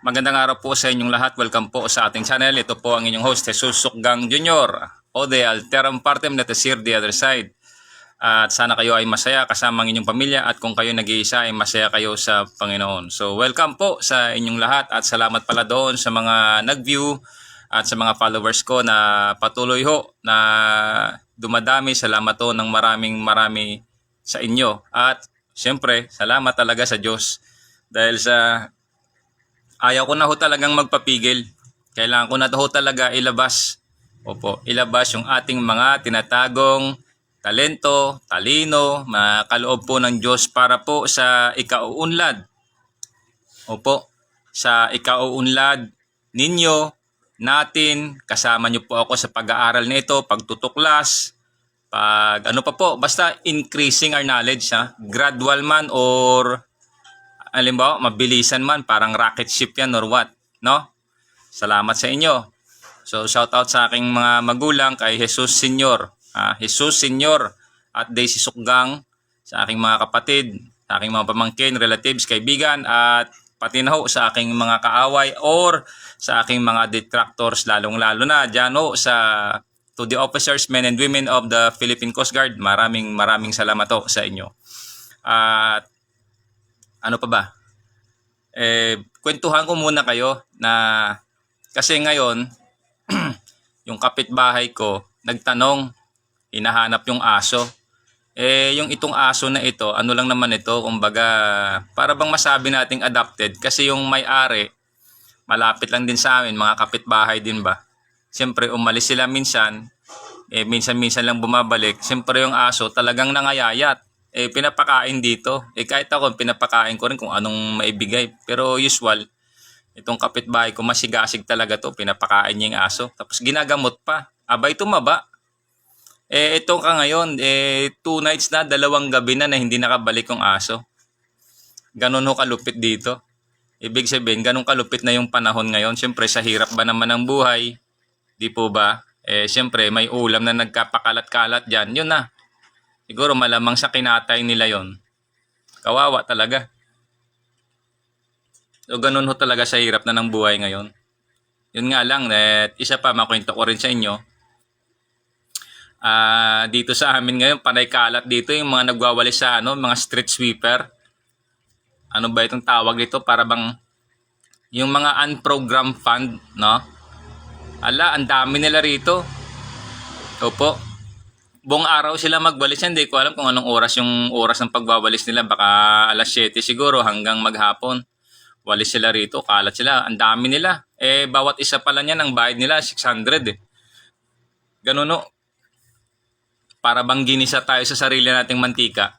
Magandang araw po sa inyong lahat. Welcome po sa ating channel. Ito po ang inyong host, Jesus Sukgang Jr. O de Alteram Partem Natasir the other side. At sana kayo ay masaya kasama ang inyong pamilya at kung kayo nag-iisa ay masaya kayo sa Panginoon. So welcome po sa inyong lahat at salamat pala doon sa mga nag-view at sa mga followers ko na patuloy ho na dumadami. Salamat ho ng marami sa inyo. At siyempre, salamat talaga sa Diyos dahil sa ayaw ko na ho talagang magpapigil. Kailangan ko na ho talaga ilabas. Opo, ilabas yung ating mga tinatagong talento, talino, mga kaloob po ng Diyos para po sa ikauunlad. Opo, sa ikauunlad ninyo, natin, kasama nyo po ako sa pag-aaral nito, pagtutuklas, ano pa po, basta increasing our knowledge, ha? Gradual man or halimbawa, mabilisan man, parang rocket ship yan or what, no? Salamat sa inyo. So, shout out sa aking mga magulang kay Jesus Senior, Jesus Senior at Daisy Sukgang, sa aking mga kapatid, sa aking mga pamangkin, relatives, kaibigan, at pati na ho sa aking mga kaaway or sa aking mga detractors, lalong-lalo na dyan ho to the officers, men and women of the Philippine Coast Guard. Maraming salamat ho sa inyo. At ano pa ba? Kwentuhan ko muna kayo na kasi ngayon yung kapitbahay ko nagtanong, hinahanap yung aso. Yung itong aso na ito, ano lang naman ito, kumbaga para bang masabi nating adopted kasi yung may-ari malapit lang din sa amin, mga kapitbahay din ba. Siyempre umalis sila minsan, minsan lang bumabalik. Siyempre yung aso talagang nangayayat. Pinapakain dito. Kahit ako, pinapakain ko rin kung anong maibigay. Pero usual, itong kapitbahay ko, masigasig talaga to. Pinapakain niya yung aso. Tapos ginagamot pa. Abay, tumaba. Ito ka ngayon, 2 nights na, 2 gabi na hindi nakabalik yung aso. Ganun ho kalupit dito. Ibig sabihin, ganun kalupit na yung panahon ngayon. Siyempre, sa hirap ba naman ng buhay? Di po ba? Siyempre, may ulam na nagkapakalat-kalat dyan. Yun na. Siguro malamang sa kinatay nila yon. Kawawa talaga. So ganun ho talaga sa hirap na ng buhay ngayon. Yun nga lang, isa pa makwento ko rin sa inyo. Dito sa amin ngayon, panay kalat dito yung mga nagwawalis sa mga street sweeper. Ano ba itong tawag dito? Para bang yung mga unprogrammed fund, no? Ang dami nila rito. Opo. Buong araw sila magwalis yan. Hindi ko alam kung anong oras yung oras ng pagwawalis nila. Baka alas 7 siguro hanggang maghapon. Walis sila rito. Kalat sila. Ang dami nila. Bawat isa pala niya ng bayad nila 600 Ganun no. Para bang ginisa tayo sa sarili nating mantika.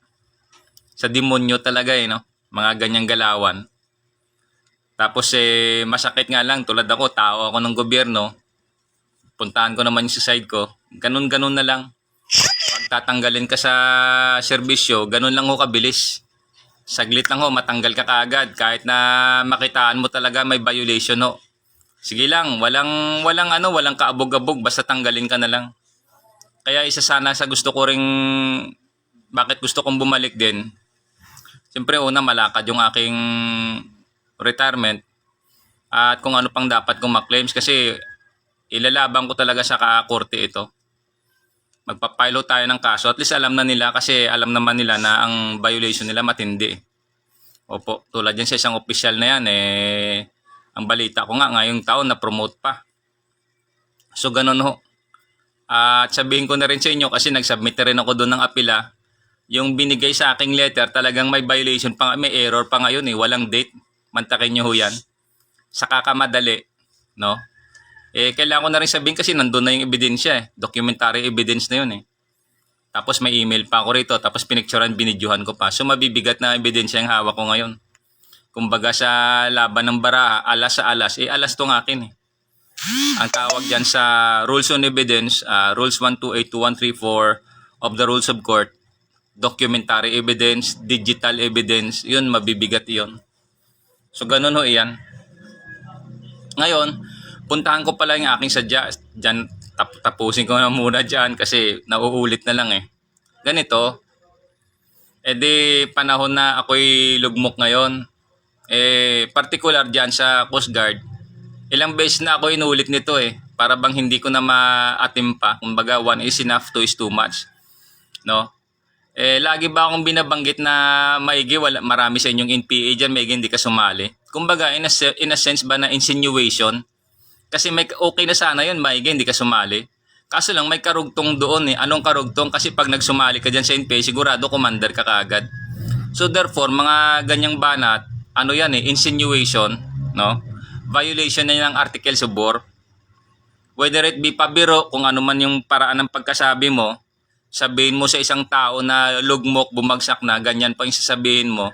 Sa demonyo talaga no. Mga ganyang galawan. Tapos masakit nga lang. Tulad ako, tao ako ng gobyerno. Puntahan ko naman yung sa side ko. Ganun na lang. Pag tatanggalin ka sa serbisyo, ganun lang ho kabilis. Saglit lang ho, matanggal ka kaagad. Kahit na makitaan mo talaga may violation ho. Sige lang, walang kaabog-abog, basta tanggalin ka na lang. Kaya isa sana sa gusto ko ring, bakit gusto kong bumalik din. Siyempre una, malakad yung aking retirement. At kung ano pang dapat kong ma-claims kasi ilalaban ko talaga sa kakorte ito. Magpapilo tayo ng kaso. At least alam na nila kasi alam naman nila na ang violation nila matindi. Opo, tulad yan sa isang opisyal na yan, ang balita ko nga ngayong taon na-promote pa. So ganun ho. At sabihin ko na rin sa inyo kasi nag-submit na rin ako doon ng apila. Yung binigay sa aking letter talagang may violation pa, may error pa ngayon walang date. Mantakin nyo ho yan. Sa kakamadali, no? Kailangan ko na rin sabihin kasi nandun na yung ebidensya documentary evidence na yun Tapos may email pa ako rito, tapos pinicturean, binidyohan ko pa. So mabibigat na ebidensya yung hawak ko ngayon. Kumbaga sa laban ng baraha, alas sa alas, alas tong akin Ang tawag dyan sa Rules on Evidence, Rules 1282134 of the Rules of Court, documentary evidence, digital evidence, yun mabibigat yun. So ganun ho iyan. Ngayon, puntahan ko pala yung aking sadya. Diyan, tapusin ko na muna dyan kasi nauulit na lang Ganito, di panahon na ako'y lugmok ngayon. particular dyan sa Coast Guard, ilang beses na ako inulit nito para bang hindi ko na ma-atim pa. Kumbaga, one is enough, two is too much. No? Lagi ba akong binabanggit na maigi, marami sa inyong NPA dyan, maigi hindi ka sumali? Kumbaga, in a sense ba na insinuation? Kasi may okay na sana yun, maigi hindi ka sumali. Kaso lang may karugtong doon Anong karugtong? Kasi pag nagsumali ka dyan sa NPA, sigurado commander ka kaagad. So therefore, mga ganyang banat, ano yan insinuation, no? Violation na ng articles of war. Whether it be pabiro, kung ano man yung paraan ng pagkasabi mo, sabihin mo sa isang tao na lugmok, bumagsak na, ganyan pa yung sasabihin mo,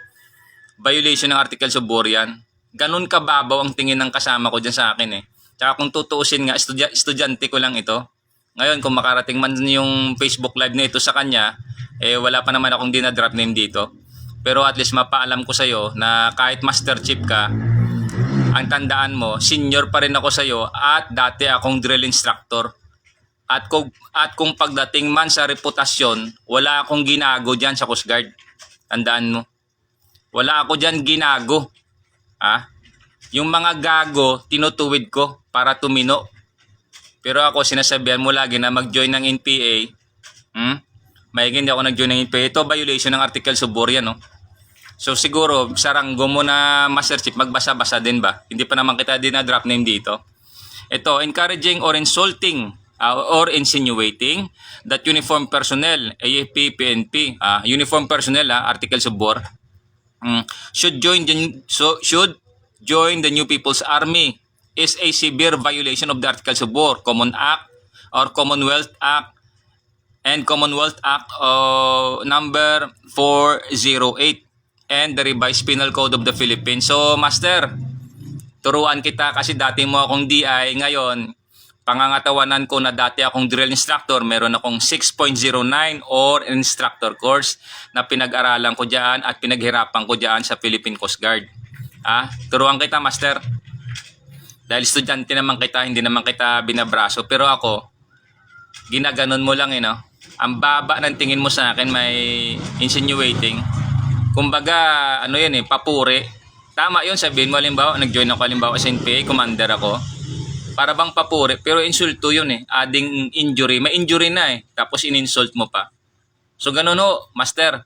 violation ng articles of war yan. Ganun kababaw ang tingin ng kasama ko dyan sa akin Tsaka kung tutuusin nga, estudyante ko lang ito. Ngayon, kung makarating man yung Facebook Live na ito sa kanya, wala pa naman akong dinadrop name dito. Pero at least mapaalam ko sa'yo na kahit Master Chief ka, ang tandaan mo, senior pa rin ako sa'yo at dati akong drill instructor. At kung pagdating man sa reputasyon, wala akong ginago dyan sa Coast Guard. Tandaan mo. Wala ako dyan ginago. Yung mga gago, tinutuwid ko para tumino. Pero ako, sinasabihan mo lagi na mag-join ng NPA. Maigi hindi ako nag-join ng NPA. Ito, violation ng articles of war yan, no? So siguro, saranggo mo na Master Chief, magbasa-basa din ba? Hindi pa naman kita din na drop name dito. Ito, encouraging or insulting or insinuating that uniformed personnel, AFP, PNP, uniformed personnel, articles of war, should join the New People's Army is a severe violation of the Articles of War, Common Act or Commonwealth Act and Commonwealth Act number 408 and the Revised Penal Code of the Philippines. So, Master, turuan kita kasi dati mo akong DI, ngayon, pangangatawanan ko na dati akong drill instructor, meron akong 6.09 or instructor course na pinag-aralan ko dyan at pinaghirapan ko dyan sa Philippine Coast Guard. Turuan kita, Master. Dahil estudyante naman kita, hindi naman kita binabraso. Pero ako, ginaganon mo lang no? Ang baba ng tingin mo sa akin, may insinuating. Kumbaga, ano yan papuri. Tama yun, sabihin mo, halimbawa, nag-join ako halimbawa sa NPA, commander ako. Para bang papuri, pero insulto yun adding injury, may injury na tapos in-insult mo pa. So ganun Master.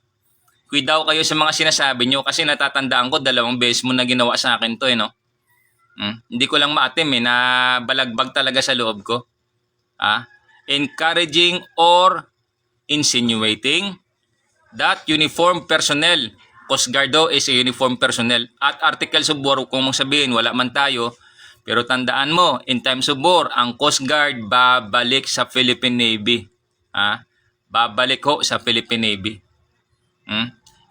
Cuidado kayo sa mga sinasabi nyo kasi natatandaan ko 2 beses mo na ginawa sa akin to no. Hindi ko lang maatim na balagbag talaga sa loob ko. Encouraging or insinuating that uniformed personnel, Coast Guard is a uniformed personnel, at articles of war, kung mong sabihin wala man tayo, pero tandaan mo, in times of war, ang Coast Guard babalik sa Philippine Navy. Babalik sa Philippine Navy.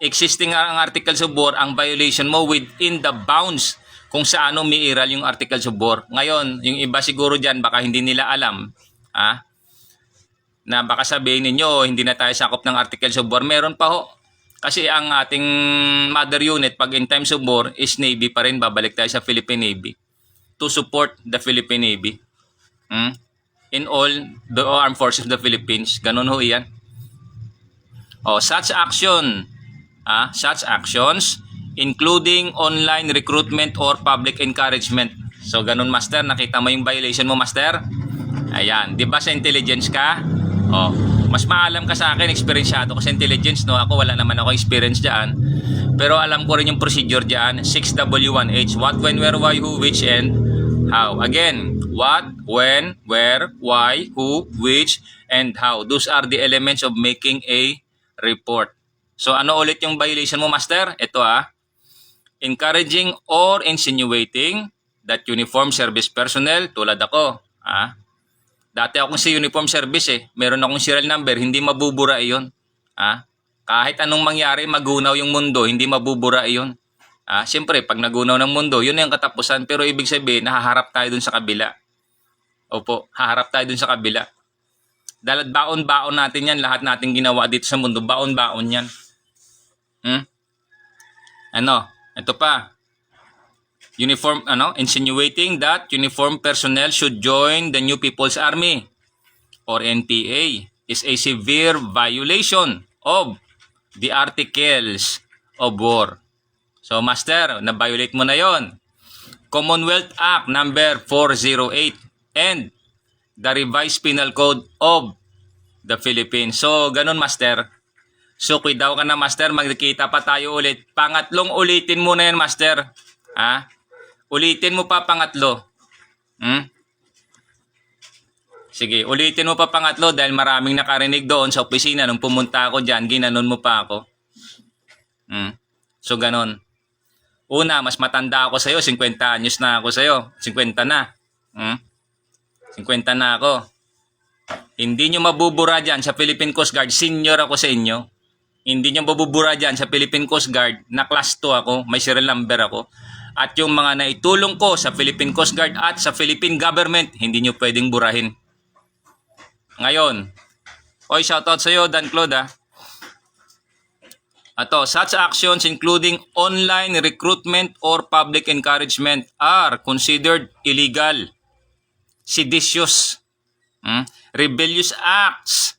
Existing ang articles of war, ang violation mo within the bounds kung saan umiiral yung articles of war. Ngayon, yung iba siguro dyan, baka hindi nila alam, na baka sabihin ninyo, hindi na tayo sakop ng articles of war. Meron pa Kasi ang ating mother unit, pag in times of war, is Navy pa rin, babalik tayo sa Philippine Navy to support the Philippine Navy. In all the armed forces of the Philippines. Ganun yan. Such actions, including online recruitment or public encouragement. So, ganun, Master. Nakita mo yung violation mo, Master? Ayan. Di ba sa intelligence ka? Mas maalam ka sa akin. Experienceado ko sa intelligence, no? Ako, wala naman ako experience dyan. Pero alam ko rin yung procedure dyan. 6W1H. What, when, where, why, who, which, and how. Again, what, when, where, why, who, which, and how. Those are the elements of making a report. So, ano ulit yung violation mo, Master? Ito encouraging or insinuating that uniform service personnel, tulad ako, dati akong sa uniform service meron akong serial number, hindi mabubura iyon. Kahit anong mangyari, magunaw yung mundo, hindi mabubura iyon. Siyempre, pag nagunaw ng mundo, yun na yung katapusan, pero ibig sabihin, nahaharap tayo dun sa kabila. Opo, haharap tayo dun sa kabila. Dahil baon-baon natin yan, lahat natin ginawa dito sa mundo, baon-baon yan. Ito pa. Insinuating that uniformed personnel should join the New People's Army or NPA is a severe violation of the Articles of War. So master, na-violate mo na yon. Commonwealth Act number 408 and the Revised Penal Code of the Philippines. So ganun master. So daw ka na master, magkita pa tayo ulit. Pangatlong ulitin mo na yan master. Ha? Ulitin mo pa pangatlo. Sige, ulitin mo pa pangatlo dahil maraming nakarinig doon sa opisina nung pumunta ako dyan, ginanon mo pa ako. So ganon. Una, mas matanda ako sa'yo, 50 anyos na ako sa'yo. 50 na. 50 na ako. Hindi nyo mabubura dyan sa Philippine Coast Guard, senior ako sa inyo. Hindi nyo mabubura dyan sa Philippine Coast Guard, na class 2 ako, may serial number ako. At yung mga naitulong ko sa Philippine Coast Guard at sa Philippine Government, hindi nyo pwedeng burahin. Ngayon, oy, shoutout sa'yo, Dan Claude, ha. Ato, such actions including online recruitment or public encouragement are considered illegal, seditious, rebellious acts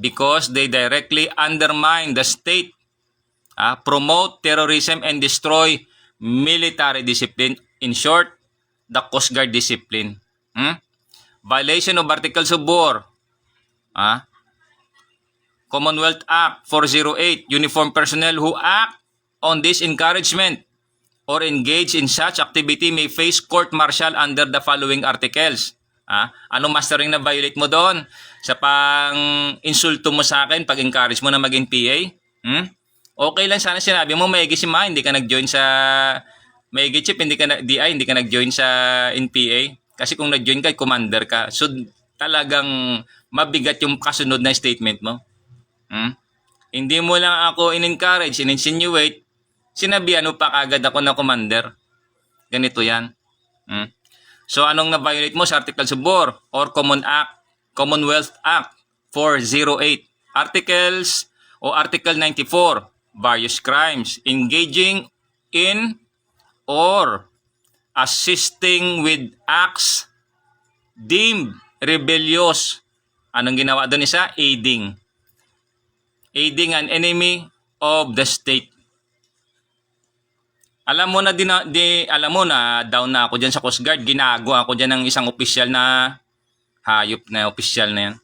because they directly undermine the state, promote terrorism and destroy military discipline. In short, the Coast Guard discipline. Violation of Articles of War, Commonwealth Act 408, uniformed personnel who act on this encouragement or engage in such activity may face court-martial under the following articles. Anong mastering na violate mo doon? Sa pang-insulto mo sa akin, pag-encourage mo na maging PA? Okay lang sana sinabi mo, maigi si Ma, hindi ka nag-join sa maigi chip, hindi ka hindi ka nag-join sa NPA. Kasi kung nag-join ka, commander ka. So talagang mabigat yung kasunod na statement mo. Hindi mo lang ako in-encourage, in-insinuate, sinabihan mo pa kagad ako na commander. Ganito yan. So anong na-violate mo sa Articles of War or Commonwealth Act 408? Articles o Article 94, various crimes, engaging in or assisting with acts deemed rebellious. Anong ginawa doon isa? Aiding an enemy of the state. Alam mo na alam mo na down na ako diyan sa Coast Guard, ginagawa ako diyan ng isang opisyal na hayop na opisyal na yan.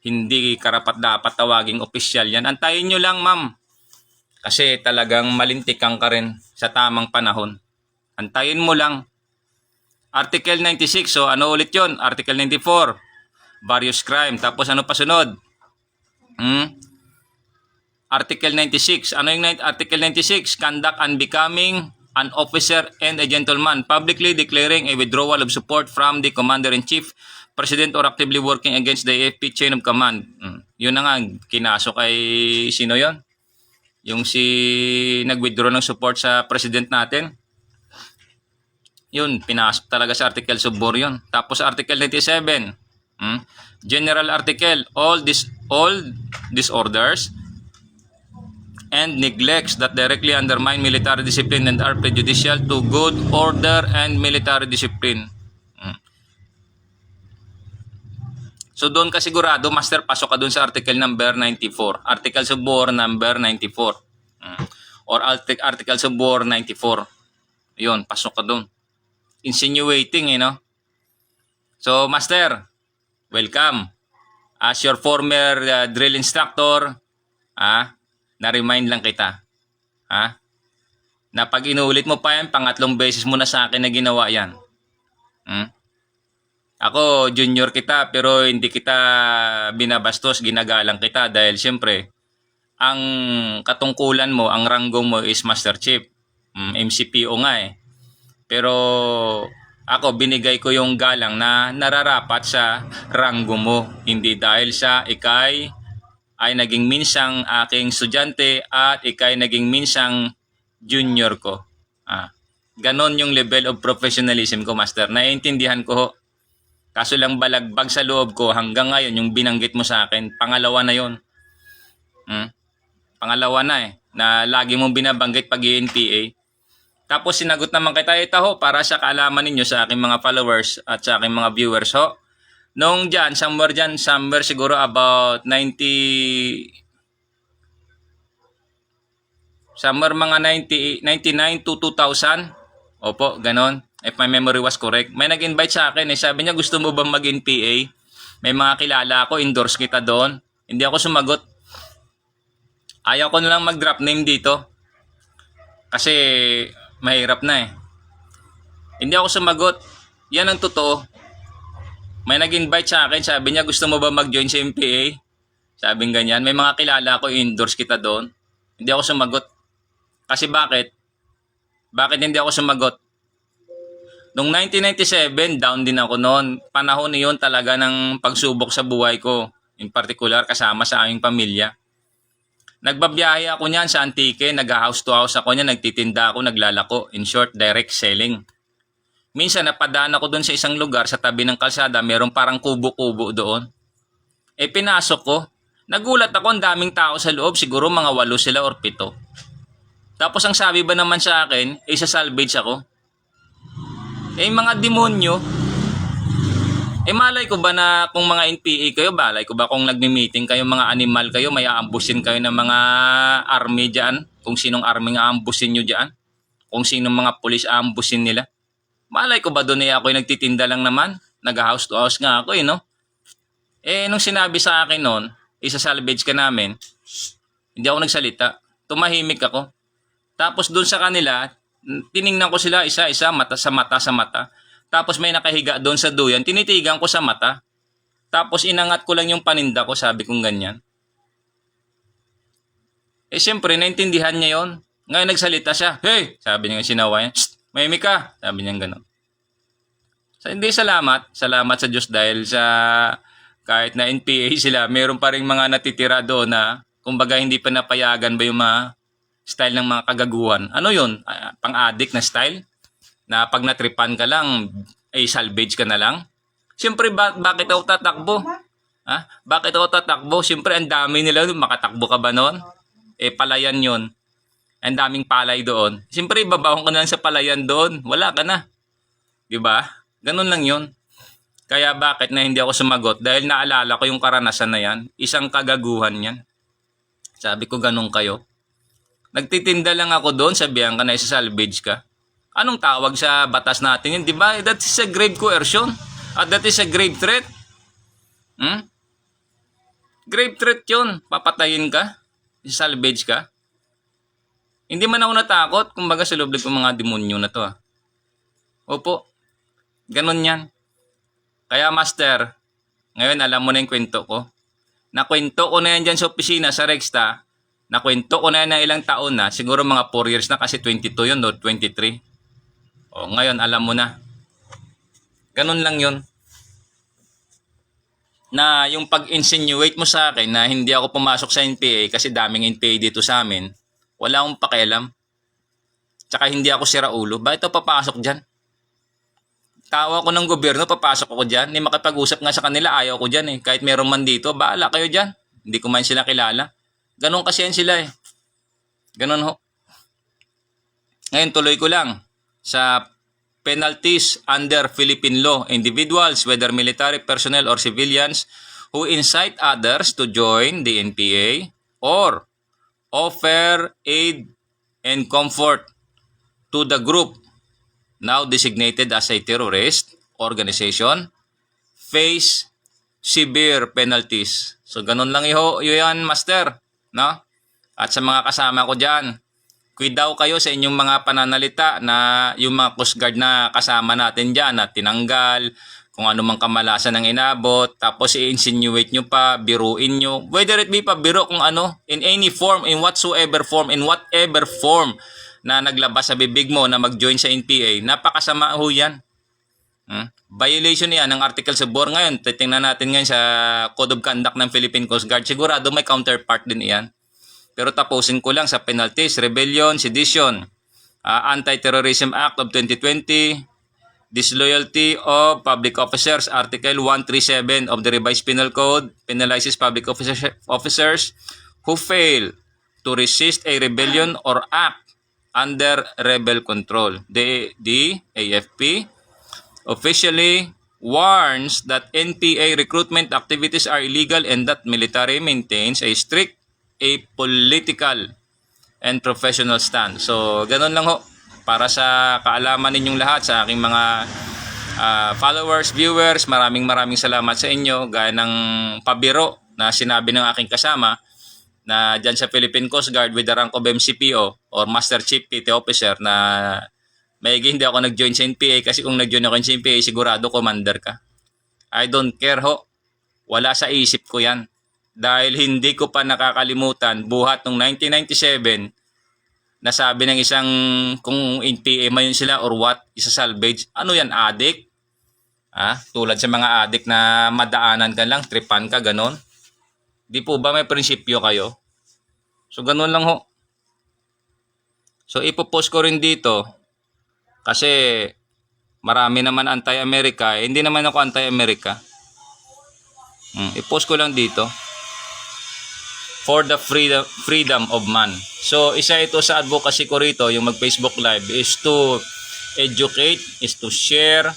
Hindi karapat dapat tawaging opisyal yan. Antayin nyo lang, ma'am. Kasi talagang malintikan ka rin sa tamang panahon. Antayin mo lang. Article 96, so ano ulit yon? Article 94, various crime. Tapos ano pa sunod? Article 96. Ano yung Article 96? Conduct unbecoming an officer and a gentleman, publicly declaring a withdrawal of support from the Commander-in-Chief, President, or actively working against the AFP chain of command. Yun na nga, kinaso kay sino yon? Yung nag-withdraw ng support sa President natin. Yun, pinasok talaga sa Articles of War yun. Tapos Article 97. General Article, all disorders and neglects that directly undermine military discipline and are prejudicial to good order and military discipline. So doon ka sigurado, master, pasok ka doon sa article number 94. Articles of War number 94. Or Articles of War 94. Yun, pasok ka doon. Insinuating, no? So, master, welcome. As your former drill instructor, na-remind lang kita. Na pag inuulit mo pa yan, pangatlong beses mo na sa akin na ginawa yan. Ako, junior kita, pero hindi kita binabastos, ginagalang kita dahil siyempre, ang katungkulan mo, ang ranggo mo is Master Chief. MCPO nga eh. Pero ako, binigay ko yung galang na nararapat sa ranggo mo. Hindi dahil sa ikay ay naging minsang aking estudyante at ikay naging minsang junior ko. Ganon yung level of professionalism ko, Master. Naiintindihan ko. Kaso lang balagbag sa loob ko hanggang ngayon yung binanggit mo sa akin. Pangalawa na yon. Pangalawa na na lagi mong binabanggit pag NPA. Tapos sinagot naman kita, ito ho, para sa kaalaman ninyo sa aking mga followers at sa aking mga viewers ho. Nung dyan, somewhere siguro about 90 Somewhere mga 99 to 2000. Opo, ganon. If my memory was correct. May nag-invite sa akin eh. Sabi niya, gusto mo bang mag-NPA? May mga kilala ako, endorse kita doon. Hindi ako sumagot. Ayaw ko na lang mag-drop name dito. Kasi mahirap na eh. Hindi ako sumagot. Yan ang totoo. May nag-invite sa akin, sabi niya, gusto mo ba mag-join sa NPA? Sabing ganyan. May mga kilala ko, endorse kita doon. Hindi ako sumagot. Kasi bakit? Bakit hindi ako sumagot? Noong 1997, down din ako noon. Panahon na yun talaga ng pagsubok sa buhay ko. In particular, kasama sa aming pamilya. Nagbabiyahe ako niyan sa Antique, nag-house to house ako niyan, nagtitinda ako, naglalako. In short, direct selling. Minsan napadaan ako doon sa isang lugar sa tabi ng kalsada, merong parang kubo-kubo doon. Eh pinasok ko, nagulat ako, ang daming tao sa loob, siguro mga 8 sila or 7. Tapos ang sabi ba naman sa akin, isa-salvage ako. Eh mga demonyo, malay ko ba na kung mga NPA kayo, balay ko ba kung nagmi-meeting kayo, mga animal kayo, may aambusin kayo ng mga army dyan, kung sinong army nga aambusin nyo dyan, kung sinong mga pulis aambusin nila. Malay ko ba doon eh, ako yung nagtitinda lang naman, nag-house to house nga ako no. Eh nung sinabi sa akin noon, isa-salvage ka namin, hindi ako nagsalita, tumahimik ako. Tapos doon sa kanila, tiningnan ko sila isa-isa, mata sa mata. Tapos may nakahiga doon sa duyan, tinitigan ko sa mata. Tapos inangat ko lang yung paninda ko, sabi kong ganyan. Eh siyempre, naintindihan niya yon. Ngayon nagsalita siya, hey! Sabi niya, sinawa niya, mahimik ka! Sabi niya gano'n. So, hindi salamat sa Diyos dahil sa kahit na NPA sila, meron pa rin mga natitira doon na kumbaga hindi pa napayagan ba yung mga style ng mga kagaguhan. Ano yun? Pang-addict na style? Na pag natripan ka lang, ay salvage ka na lang? Siyempre, bakit ako tatakbo? Ha? Bakit ako tatakbo? Siyempre, ang dami nila. Makatakbo ka ba noon? Eh, palayan yun. Ang daming palay doon. Siyempre, babawang ka na lang sa palayan doon. Wala ka na. Diba? Ganun lang yun. Kaya bakit na hindi ako sumagot? Dahil naalala ko yung karanasan na yan. Isang kagaguhan yan. Sabi ko, ganun kayo. Nagtitinda lang ako doon, sabihan ka na isa-salvage ka. Anong tawag sa batas natin yun? Diba? That is a grave coercion. At that is a grave threat. Grave threat yun. Papatayin ka. Isa-salvage ka. Hindi man ako natakot. Kumbaga sa loob ng mga demonyo na to. Opo. Ganon yan. Kaya master, ngayon alam mo na yung kwento ko. Nakwento ko na yan dyan sa opisina sa Rexta. Nakwento ko na yan ng ilang taon na. Siguro mga 4 years na kasi 22 yun o 23. O ngayon alam mo na. Ganon lang yun. Na yung pag-insinuate mo sa akin na hindi ako pumasok sa NPA kasi daming NPA dito sa amin, wala akong pakialam. Tsaka hindi ako siraulo. Bakit ako papasok dyan? Tawa ko ng gobyerno, papasok ako dyan. Hindi makipag-usap nga sa kanila, ayaw ko dyan eh. Kahit meron man dito, bahala kayo dyan. Hindi ko man sila kilala. Ganon kasi yan sila eh. Ganon ho. Ngayon tuloy ko lang sa penalties under Philippine law. Individuals, whether military personnel or civilians, who incite others to join the NPA or offer aid and comfort to the group now designated as a terrorist organization face severe penalties. So ganun lang yan, master, no? At sa mga kasama ko diyan, daw kayo sa inyong mga pananalita na yung mga Coast Guard na kasama natin diyan na tinanggal, kung ano mang kamalasan ng inabot, tapos i-insinuate nyo pa, biruin nyo, whether it be pa biro kung ano, in any form, in whatever form na naglabas sa bibig mo na mag-join sa NPA, napakasama ho yan. Violation yan ng articles of war. Ngayon, titingnan natin ngayon sa Code of Conduct ng Philippine Coast Guard. Sigurado may counterpart din yan. Pero tapusin ko lang sa penalties, rebellion, sedition, Anti-Terrorism Act of 2020, disloyalty of public officers, Article 137 of the Revised Penal Code, penalizes public officers who fail to resist a rebellion or act under rebel control. The AFP officially warns that NPA recruitment activities are illegal and that military maintains a strict apolitical and professional stand. So, ganun lang ho. Para sa kaalaman ninyong lahat, sa aking mga followers, viewers, maraming salamat sa inyo. Gaya ng pabiro na sinabi ng aking kasama na dyan sa Philippine Coast Guard with the rank of MCPO or Master Chief Petty Officer na maigi hindi ako nag-join sa NPA kasi kung nag-join ako sa NPA sigurado commander ka. I don't care ho. Wala sa isip ko yan. Dahil hindi ko pa nakakalimutan buhat nung 1997 na sabi ng isang kung NPA man yun sila or what, isa salvage. Ano yan, addict? Tulad sa mga addict na madaanan ka lang, tripan ka, ganon. Di po ba may prinsipyo kayo? So, ganun lang ho. So, ipopost ko rin dito kasi marami naman anti-America. Hindi naman ako anti-America. I-post ko lang dito. For the freedom of man. So, isa ito sa advocacy ko rito, yung mag-Facebook Live, is to educate, is to share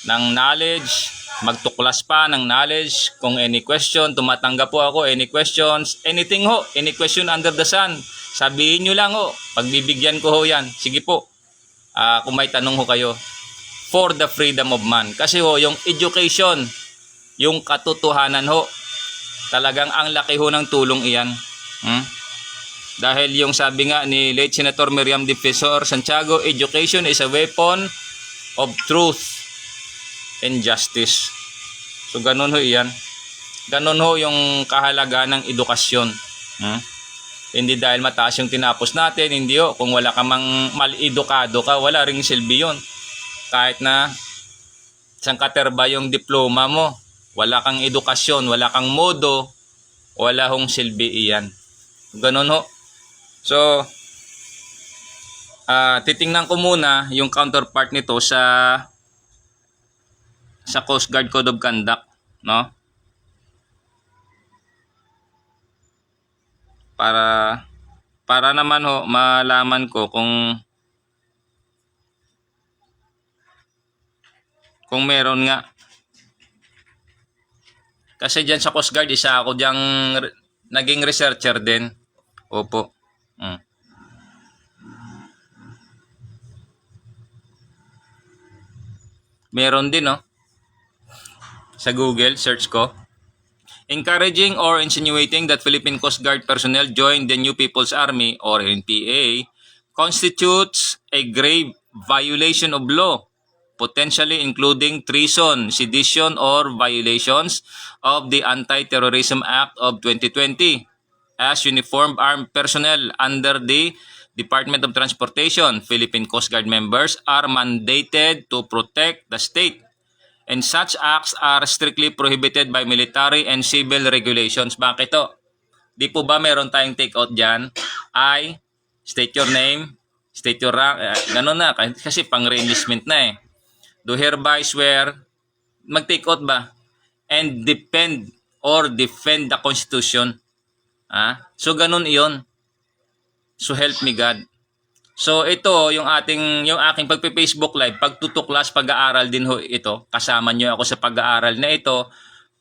ng knowledge, magtuklas pa ng knowledge. Kung any question, tumatanggap po ako, any questions, anything ho, any question under the sun, sabihin nyo lang ho, pagbibigyan ko ho yan. Sige po, kung may tanong ho kayo. For the freedom of man. Kasi ho, yung education, yung katotohanan ho, talagang ang laki ho ng tulong iyan. Dahil yung sabi nga ni late Senator Miriam Defensor Santiago, education is a weapon of truth and justice. So ganun ho iyan. Ganun ho yung kahalagaan ng edukasyon. Hindi dahil mataas yung tinapos natin, hindi ho. Kung wala ka mang mal-edukado ka, wala ring silbi yun. Kahit na isang katerba yung diploma mo, wala kang edukasyon, wala kang modo, wala hong silbi iyan. Ganun ho. So, titingnan ko muna yung counterpart nito sa Coast Guard Code of Conduct, no? Para naman ho malaman ko kung meron nga. Kasi dyan sa Coast Guard, isa ako diyang naging researcher din. Opo. Meron din, no? Sa Google, search ko. Encouraging or insinuating that Philippine Coast Guard personnel join the New People's Army or NPA constitutes a grave violation of law, potentially including treason, sedition, or violations of the Anti-Terrorism Act of 2020 as uniformed armed personnel under the Department of Transportation. Philippine Coast Guard members are mandated to protect the state, and such acts are strictly prohibited by military and civil regulations. Bakit to? Di po ba meron tayong take-out dyan? State your name, state your rank, ganun na, kasi pang-re-enlistment na eh. Do hereby swear, mag-take out ba? And defend the Constitution. So ganun iyon. So help me God. So ito yung aking pagpe-Facebook Live, pagtutuklas, pag-aaral din ho ito. Kasama niyo ako sa pag-aaral na ito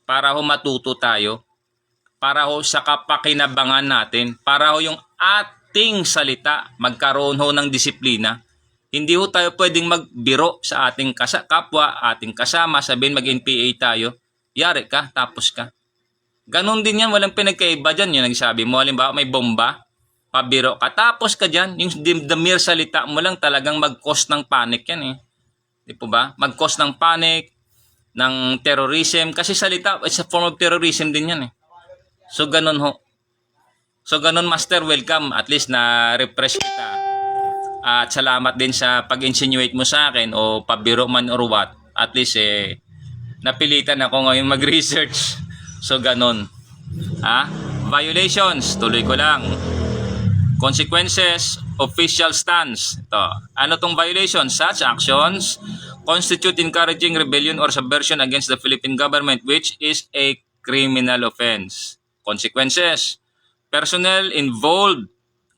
para ho matuto tayo. Para ho sa kapakinabangan natin, para ho yung ating salita magkaroon ho ng disiplina. Hindi ho tayo pwedeng magbiro sa ating kapwa, ating kasama, sabihin mag-NPA tayo. Yari ka, tapos ka. Ganon din yan, walang pinagkaiba dyan. Yung nagsabi mo, halimbawa may bomba, pabiro ka, tapos ka dyan. Yung the mere salita mo lang talagang mag-cause ng panic yan eh. Di po ba? Mag-cause ng panic, ng terrorism. Kasi salita, it's a form of terrorism din yan eh. So ganon ho. So ganon Master, welcome. At least na-refresh kita. At salamat din sa pag-insinuate mo sa akin o pabiro man or what. At least napilitan ako ngayon mag-research. So ganon. Violations, tuloy ko lang. Consequences, official stance. Ito. Ano tong violation? Such actions constitute encouraging rebellion or subversion against the Philippine government, which is a criminal offense. Consequences. Personnel involved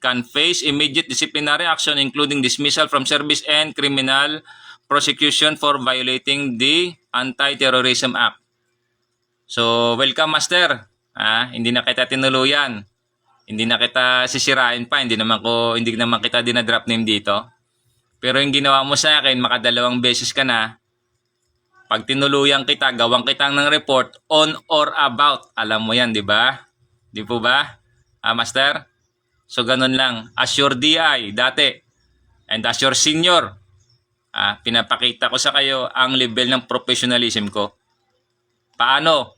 can face immediate disciplinary action including dismissal from service and criminal prosecution for violating the Anti-Terrorism Act. So, welcome Master. Hindi na kita tinuluyan. Hindi na kita sisirain pa, hindi naman kita dinadrop name dito. Pero yung ginawa mo sa akin, makadalawang beses ka na. Pag tinuluyan kita, gawang kitang ng report on or about. Alam mo yan, di ba? Di po ba? Master? So, ganun lang. As your DI, dati, and as your senior, pinapakita ko sa kayo ang level ng professionalism ko. Paano?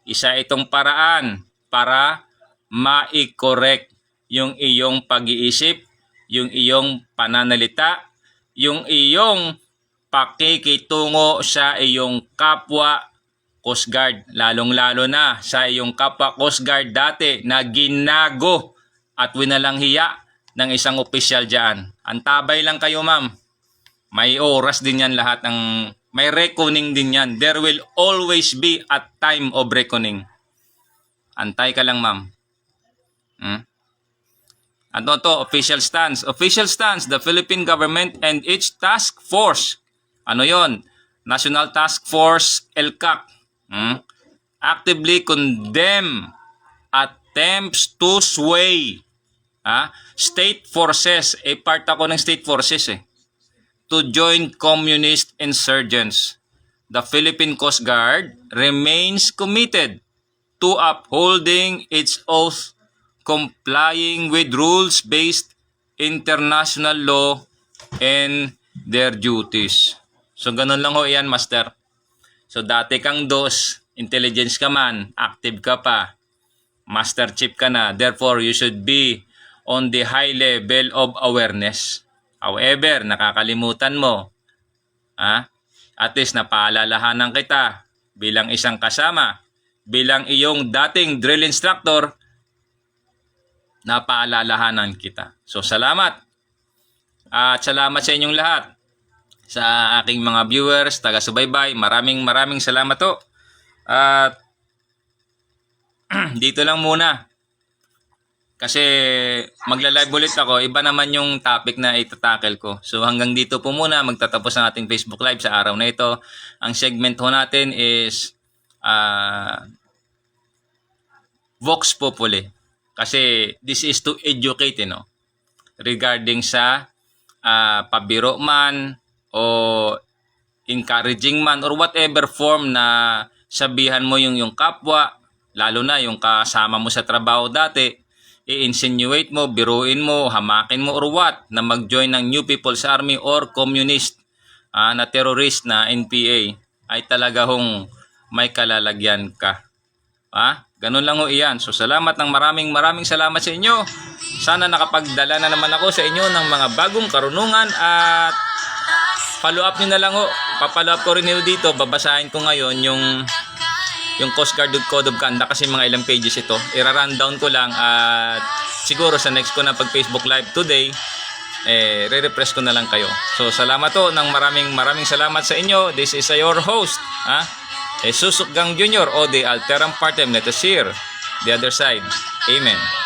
Isa itong paraan para ma-correct yung iyong pag-iisip, yung iyong pananalita, yung iyong pakikitungo sa iyong kapwa Coast Guard, lalong-lalo na sa iyong kapwa Coast Guard dati na ginago at winalang hiya ng isang opisyal dyan. Antabay lang kayo, ma'am. May oras din yan lahat ng... May reckoning din yan. There will always be a time of reckoning. Antay ka lang, ma'am. Ano to? Official stance. Official stance, the Philippine government and its task force. Ano yon? National Task Force LCAC. Actively condemn attempts to sway state forces. Part ako ng state forces to join communist insurgents. The Philippine Coast Guard remains committed to upholding its oath, complying with rules-based international law and their duties. So, ganun lang ho yan, Master. So, dati kang DOS, intelligence ka man, active ka pa, Master Chief ka na. Therefore, you should be on the high level of awareness. However, nakakalimutan mo. At least napaalalahanan kita bilang isang kasama, bilang iyong dating drill instructor, napaalalahanan kita. So, salamat. At salamat sa inyong lahat. Sa aking mga viewers, taga-subaybay, maraming salamat to. At dito lang muna. Kasi magla-live ulit ako, iba naman yung topic na itatackle ko. So hanggang dito po muna, magtatapos ang ating Facebook Live sa araw na ito. Ang segment ho natin is Vox Populi. Kasi this is to educate, regarding sa pabiro man o encouraging man or whatever form na sabihan mo yung kapwa, lalo na yung kasama mo sa trabaho dati, i-insinuate mo, biruin mo, hamakin mo or what, na mag-join ng New People's Army or communist na terrorist na NPA, ay talaga hong may kalalagyan ka. Ganun lang ho iyan. So salamat ng maraming salamat sa inyo. Sana nakapagdala na naman ako sa inyo ng mga bagong karunungan at follow up nyo na lang ho. Papollow up ko rin dito. Babasahin ko ngayon yung Coast Guard Code of Conduct kasi mga ilang pages ito. I-rundown ko lang at siguro sa next ko na pag Facebook Live today, re-refresh ko na lang kayo. So salamat to ng maraming salamat sa inyo. This is your host, Jesus Gang Jr. o the Alteram Partem. Let us hear the other side. Amen.